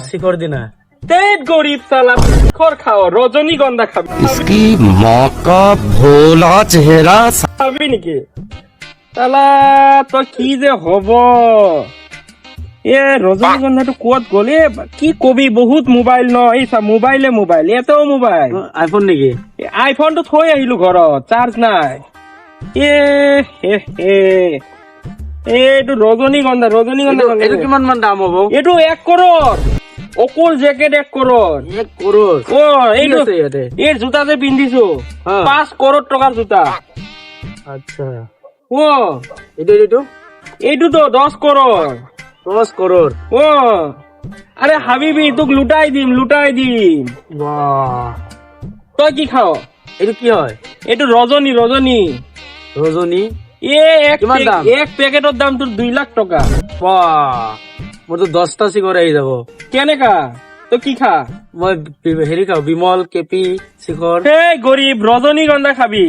শিখর দিনা গরিব সালা শিখর খাও, রজনীগন্ধা খাবি इसकी माँ का भोला चेहरा খাবি নাকি? সালা তো কি যে হব এ রজনীগন্ধাটো ক'ত গ'ল? কি কবি, বহুত মোবাইল ন, এই চা মোবাইলে মোবাইল, এটাও মোবাইল। আইফোন নেকি? আইফোনটো থৈ আহিলো ঘৰত, চাৰ্জ নাই। এ হে হে এইটো ৰজনীগন্ধা এইটো কিমান মান দাম হ'ব? এইটো 1 কৰোৰ, অকুল জেকেট 1 কৰোৰ। 1 কৰোৰ। অ এইটো আছে ইয়াতে? এই জোতা যে পিন্ধিছো হা। 5 কৰোৰ টকাৰ জোতা। আচ্ছা, অ এইটোতো 10 কৰোৰ। 10 কৰোৰ। অ আরে হাবিবি, তোক লুটাই দিম। বাহ, তই কি খাও? এইটো কি হয়? এইটো ৰজনী। ৰজনী। কিমান দাম? এক পেকেটৰ দাম তোৰ 2 লাখ টকা। বাহ, মোৰতো 10টা চিঙৰ আহি যাব। কেনেকা? তই কি খা? মই হেৰি খাওঁ, বিমল, কেপি, শিখৰ। সেই গরিব, রজনীগন্ধা খাবি।